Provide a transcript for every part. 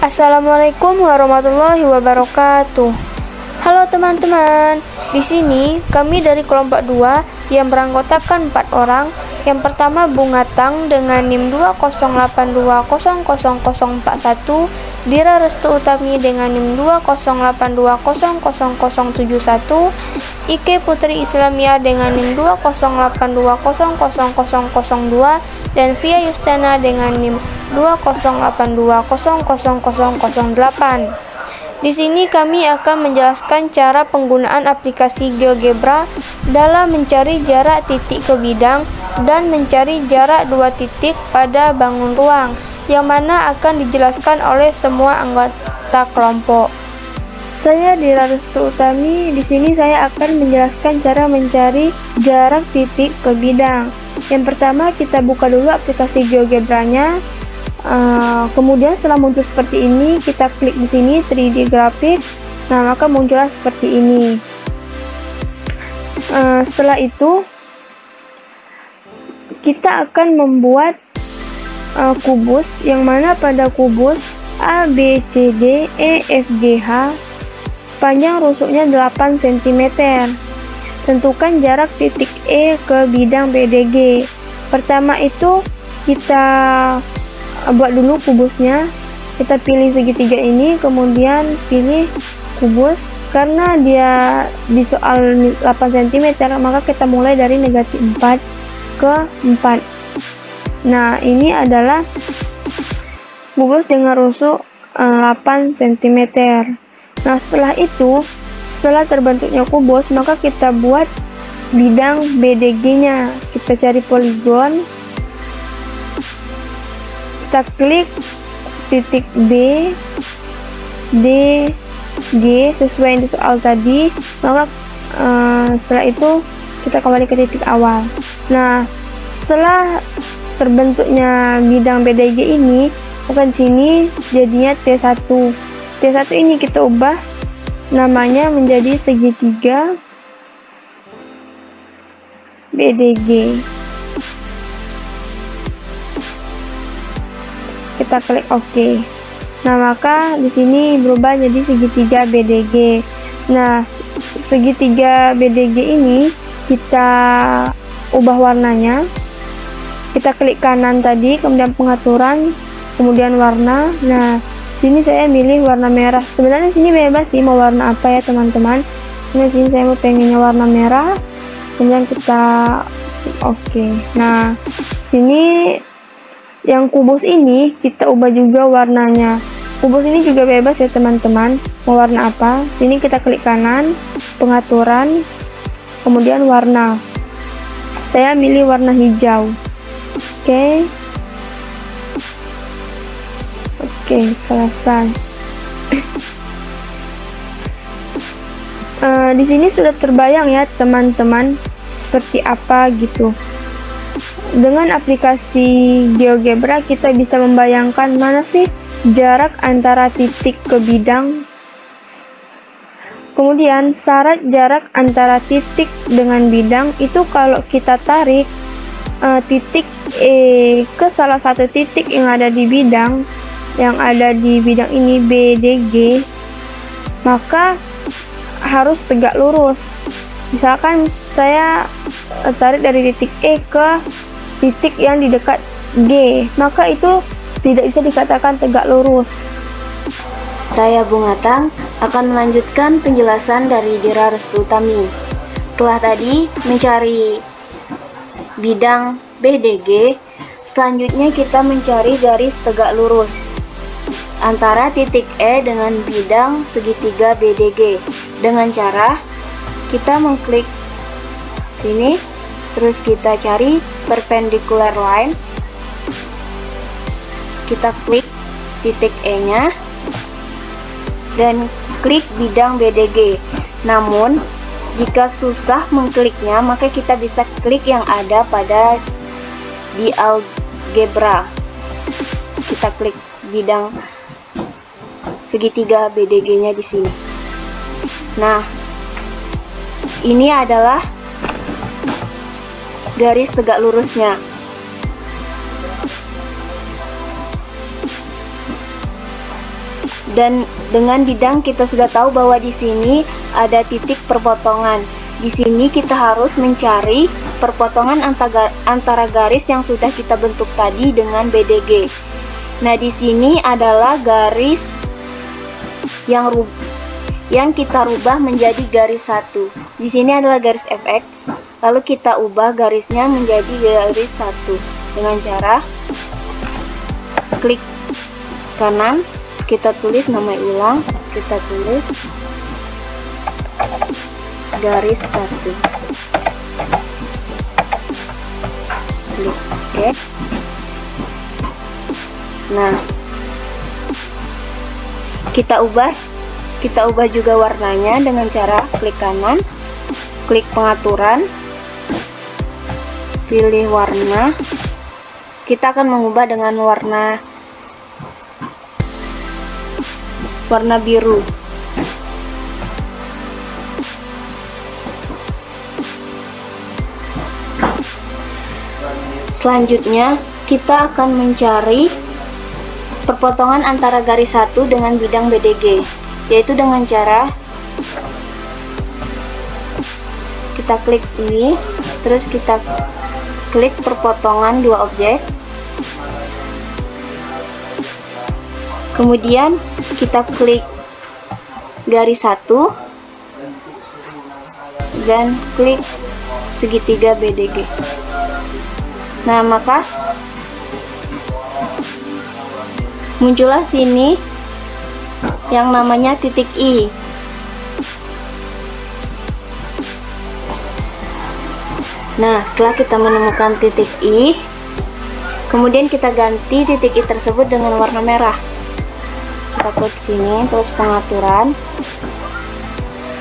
Assalamualaikum warahmatullahi wabarakatuh. Halo teman-teman, di sini kami dari kelompok 2 yang beranggotakan 4 orang. Yang pertama Bunga Tang dengan NIM 208200041, Dira Restu Utami dengan NIM 208200071, Ike Putri Islamia dengan NIM 208200002, dan Via Yustana dengan NIM 208200008. Di sini kami akan menjelaskan cara penggunaan aplikasi GeoGebra dalam mencari jarak titik ke bidang dan mencari jarak 2 titik pada bangun ruang, yang mana akan dijelaskan oleh semua anggota kelompok. Saya Dira Restu Utami. Di sini saya akan menjelaskan cara mencari jarak titik ke bidang. Yang pertama, kita buka dulu aplikasi GeoGebra-nya. Kemudian setelah muncul seperti ini, kita klik di sini 3D grafik. Nah, maka muncullah seperti ini. Setelah itu kita akan membuat kubus, yang mana pada kubus A, B, C, D, E, F, G, H panjang rusuknya 8 cm. Tentukan jarak titik E ke bidang BDG. Pertama itu kita buat dulu kubusnya. Kita pilih segitiga ini, kemudian pilih kubus. Karena dia di soal 8 cm, maka kita mulai dari negatif 4 ke 4. Nah, ini adalah kubus dengan rusuk 8 cm. Nah, setelah itu, setelah terbentuknya kubus, maka kita buat bidang BDG-nya. Kita cari poligon, kita klik titik B, D, G sesuai yang di soal tadi. Maka setelah itu kita kembali ke titik awal. Nah, setelah terbentuknya bidang BDG ini, maka di sini jadinya T1. T1 ini kita ubah namanya menjadi segitiga BDG. Kita klik OK. Nah, maka di sini berubah jadi segitiga BDG. Nah, segitiga BDG ini kita ubah warnanya. Kita klik kanan tadi, kemudian pengaturan, kemudian warna. Nah, sini saya milih warna merah. Sebenarnya sini bebas sih mau warna apa ya teman-teman. Nah, sini saya mau pengennya warna merah. Kemudian kita OK. Nah, sini yang kubus ini kita ubah juga warnanya. Kubus ini juga bebas ya teman-teman, mau warna apa. Sini kita klik kanan, pengaturan, kemudian warna. Saya milih warna hijau. Oke, selesai. Di sini sudah terbayang ya teman-teman seperti apa gitu. Dengan aplikasi GeoGebra kita bisa membayangkan mana sih jarak antara titik ke bidang. Kemudian syarat jarak antara titik dengan bidang itu kalau kita tarik titik E ke salah satu titik yang ada di bidang, yang ada di bidang ini BDG, maka harus tegak lurus. Misalkan saya tarik dari titik E ke titik yang di dekat G, maka itu tidak bisa dikatakan tegak lurus. Saya Bunga Tang akan melanjutkan penjelasan dari Dira Restu Utami. Setelah tadi mencari bidang BDG, selanjutnya kita mencari garis tegak lurus antara titik E dengan bidang segitiga BDG dengan cara kita mengklik sini, terus kita cari perpendicular line, kita klik titik E nya dan klik bidang BDG. Namun jika susah mengkliknya, maka kita bisa klik yang ada pada di algebra. Kita klik bidang segitiga BDG nya di sini. Nah, ini adalah garis tegak lurusnya. Dan dengan bidang kita sudah tahu bahwa di sini ada titik perpotongan. Di sini kita harus mencari perpotongan antara garis yang sudah kita bentuk tadi dengan BDG. Nah, di sini adalah garis yang kita rubah menjadi garis satu. Di sini adalah garis FX, lalu kita ubah garisnya menjadi garis satu dengan cara klik kanan, kita tulis nama ulang, kita tulis garis satu, klik OK. Nah, kita ubah juga warnanya dengan cara klik kanan, klik pengaturan, pilih warna. Kita akan mengubah dengan warna biru. Selanjutnya kita akan mencari perpotongan antara garis satu dengan bidang BDG, yaitu dengan cara kita klik ini, terus kita klik perpotongan dua objek, kemudian kita klik garis satu dan klik segitiga BDG. Nah, maka muncullah sini yang namanya titik I. Nah, setelah kita menemukan titik I, kemudian kita ganti titik I tersebut dengan warna merah. Kita klik sini, terus pengaturan,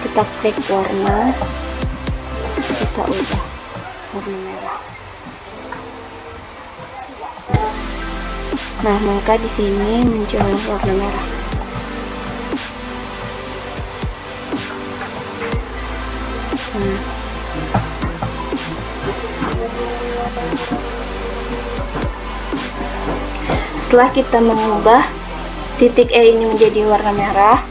kita klik warna, kita ubah warna merah. Nah, maka di sini muncul warna merah. Nah, setelah kita mengubah titik E ini menjadi warna merah,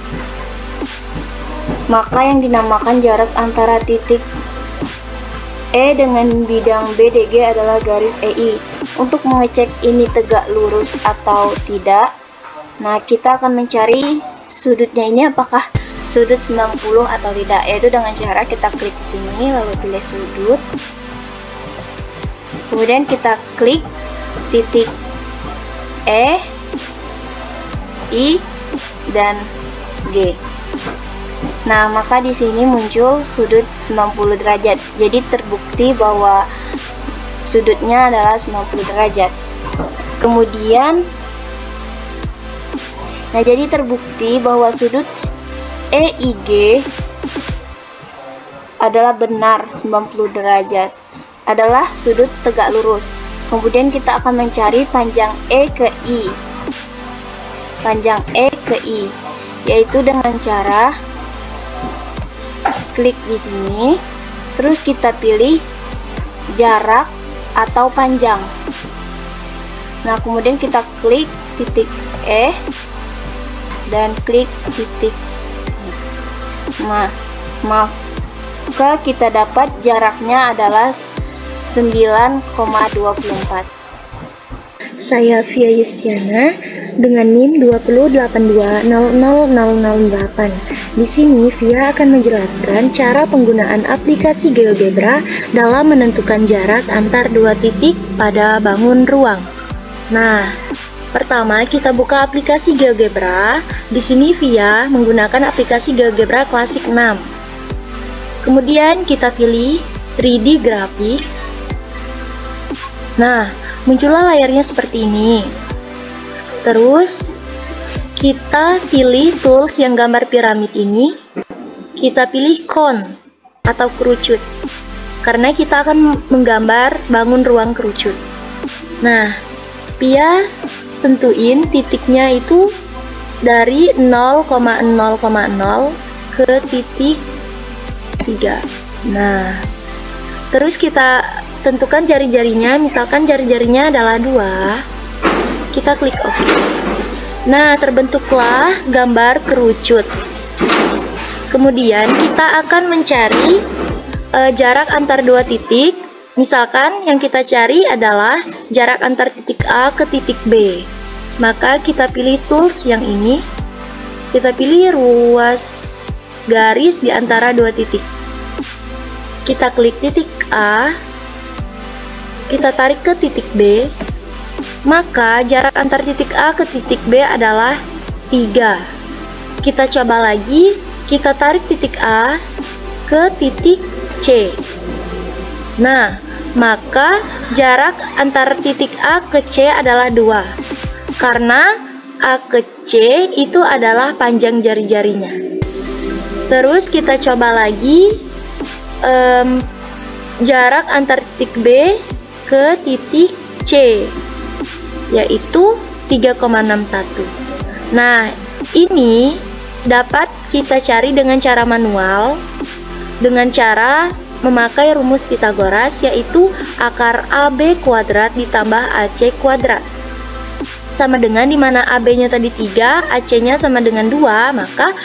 maka yang dinamakan jarak antara titik E dengan bidang BDG adalah garis EI. Untuk mengecek ini tegak lurus atau tidak, nah kita akan mencari sudutnya ini apakah sudut 90 atau tidak, yaitu dengan cara kita klik di sini lalu pilih sudut, kemudian kita klik titik E, I, dan G. Nah, maka di sini muncul sudut 90 derajat. Jadi terbukti bahwa sudutnya adalah 90 derajat. Kemudian, nah jadi terbukti bahwa sudut EIG adalah benar 90 derajat, adalah sudut tegak lurus. Kemudian kita akan mencari panjang E ke I. Panjang E ke I, yaitu dengan cara klik di sini, terus kita pilih jarak atau panjang. Nah, kemudian kita klik titik E dan klik titik E. Maka kita dapat jaraknya adalah 9,24. Saya Via Yustiana dengan NIM 208200008. Di sini Via akan menjelaskan cara penggunaan aplikasi GeoGebra dalam menentukan jarak antar dua titik pada bangun ruang. Nah, pertama kita buka aplikasi GeoGebra. Di sini Via menggunakan aplikasi GeoGebra Classic 6. Kemudian kita pilih 3D grafik. Nah, muncullah layarnya seperti ini. Terus kita pilih tools yang gambar piramid ini. Kita pilih cone atau kerucut, karena kita akan menggambar bangun ruang kerucut. Nah, Via tentuin titiknya itu dari 0,0,0 ke titik 3. Nah, terus kita tentukan jari-jarinya, misalkan jari-jarinya adalah 2. Kita klik OK. Nah, terbentuklah gambar kerucut. Kemudian kita akan mencari jarak antar dua titik. Misalkan yang kita cari adalah jarak antar titik A ke titik B. Maka kita pilih tools yang ini. Kita pilih ruas garis di antara dua titik. Kita klik titik A. Kita tarik ke titik B. Maka jarak antar titik A ke titik B adalah 3. Kita coba lagi. Kita tarik titik A ke titik C. Nah, maka jarak antara titik A ke C adalah 2. Karena A ke C itu adalah panjang jari-jarinya. Terus kita coba lagi jarak antar titik B ke titik C, yaitu 3,61. Nah, ini dapat kita cari dengan cara manual, dengan cara memakai rumus Pythagoras, yaitu akar AB kuadrat ditambah AC kuadrat. Sama dengan dimana AB-nya tadi 3, AC-nya sama dengan 2, maka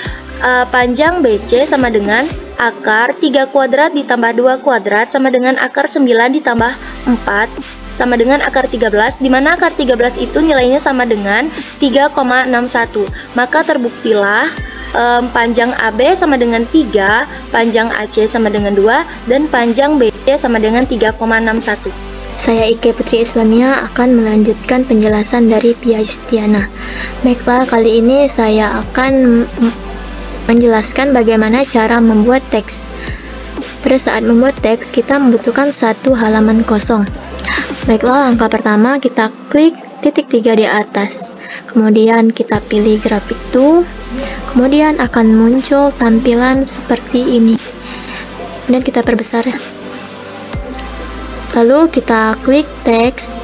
panjang BC sama dengan akar 3 kuadrat ditambah 2 kuadrat sama dengan akar 9 ditambah 4 sama dengan akar 13, dimana akar 13 itu nilainya sama dengan 3,61. Maka terbuktilah panjang AB sama dengan 3, panjang AC sama dengan 2, dan panjang BC sama dengan 3,61. Saya Ike Putri Islamia akan melanjutkan penjelasan dari Pia Yustiana. Baiklah, kali ini saya akan menjelaskan bagaimana cara membuat teks. Pada saat membuat teks, kita membutuhkan satu halaman kosong. Baiklah, langkah pertama kita klik titik 3 di atas. Kemudian kita pilih grafik tool. Kemudian akan muncul tampilan seperti ini. Kemudian kita perbesar ya. Lalu kita klik teks.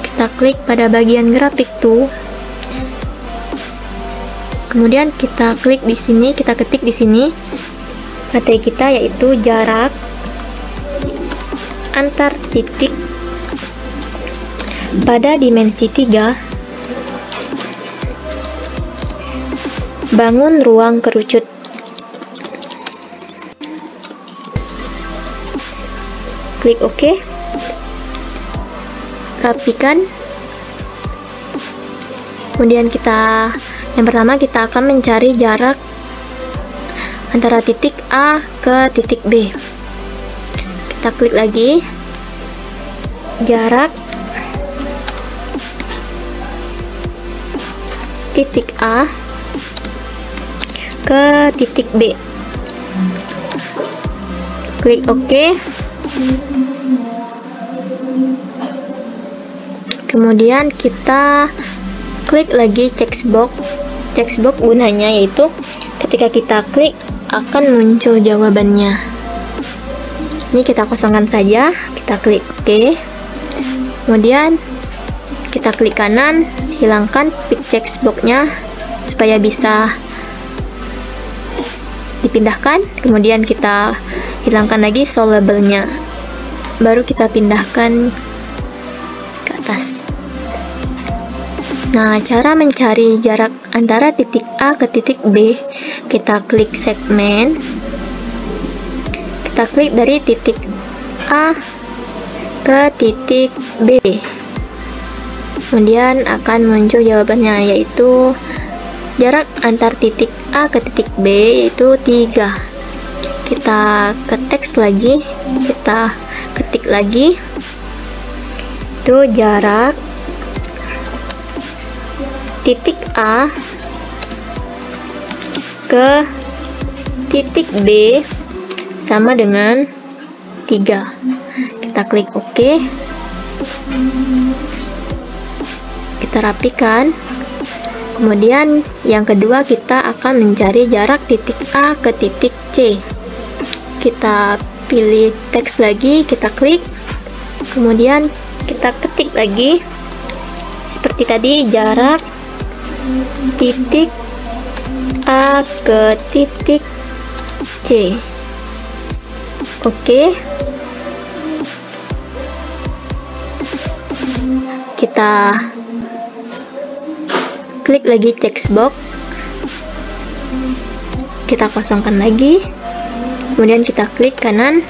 Kita klik pada bagian grafik tool. Kemudian kita klik di sini, kita ketik di sini materi kita, yaitu jarak antar titik pada dimensi 3. Bangun ruang kerucut. Klik OK. Rapikan. Kemudian yang pertama kita akan mencari jarak antara titik A ke titik B. Kita klik lagi. Jarak titik A ke titik B. Klik OK. Kemudian kita klik lagi checkbox. Checkbox gunanya yaitu ketika kita klik akan muncul jawabannya. Ini kita kosongkan saja. Kita klik OK. Kemudian kita klik kanan, hilangkan pick checkboxnya supaya bisa dipindahkan. Kemudian kita hilangkan lagi solvable-nya, baru kita pindahkan ke atas. Nah, cara mencari jarak antara titik A ke titik B, kita klik segmen. Kita klik dari titik A ke titik B. Kemudian akan muncul jawabannya, yaitu jarak antar titik A ke titik B yaitu 3. Kita ke teks lagi, kita ketik lagi, itu jarak titik A ke titik B sama dengan 3. Kita klik OK. Kita rapikan. Kemudian yang kedua kita akan mencari jarak titik A ke titik C. Kita pilih teks lagi, kita klik. Kemudian kita ketik lagi. Seperti tadi, jarak titik A ke titik C. Oke. Kita klik lagi text box, kita kosongkan lagi, kemudian kita klik kanan,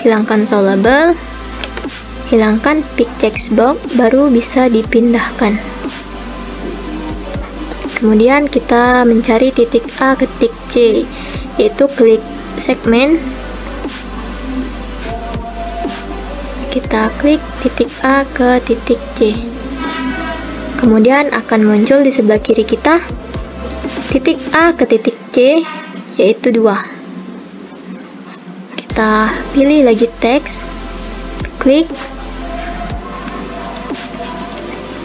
hilangkan show label, hilangkan pick text box, baru bisa dipindahkan. Kemudian kita mencari titik A ke titik C, yaitu klik segmen, kita klik titik A ke titik C, kemudian akan muncul di sebelah kiri kita titik A ke titik C, yaitu 2. Kita pilih lagi teks, klik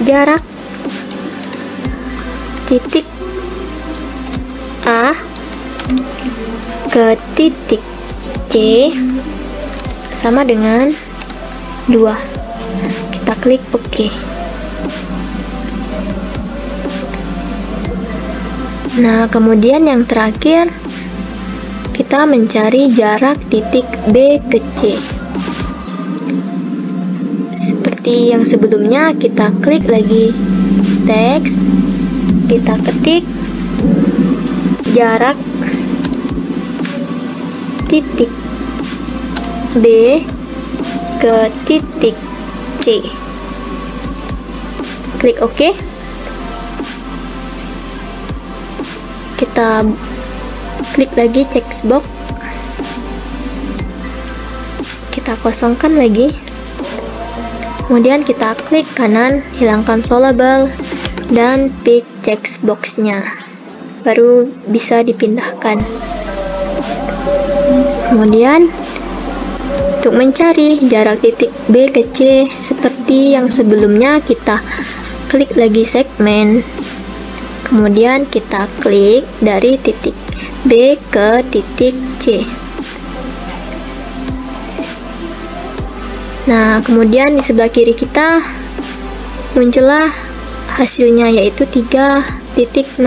jarak titik A ke titik C sama dengan 2. Kita klik OK. Nah, kemudian yang terakhir kita mencari jarak titik B ke C. Seperti yang sebelumnya, kita klik lagi teks, kita ketik jarak titik B ke titik C, klik OK. Kita klik lagi text box, kita kosongkan lagi, kemudian kita klik kanan, hilangkan show label dan pick text box-nya, baru bisa dipindahkan. Kemudian untuk mencari jarak titik B ke C seperti yang sebelumnya, kita klik lagi segmen, kemudian kita klik dari titik B ke titik C. Nah, kemudian di sebelah kiri kita muncullah hasilnya, yaitu 3.61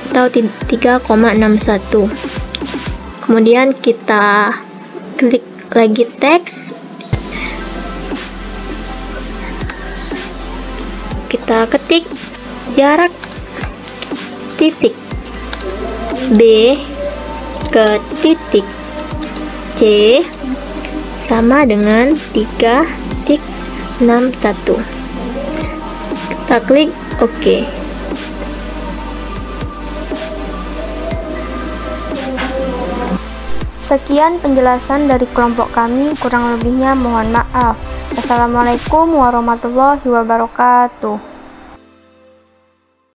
atau 3,61. Kemudian kita klik lagi teks, kita ketik jarak titik B ke titik C sama dengan 3.61. Kita klik OK. Sekian penjelasan dari kelompok kami, kurang lebihnya mohon maaf. Assalamualaikum warahmatullahi wabarakatuh.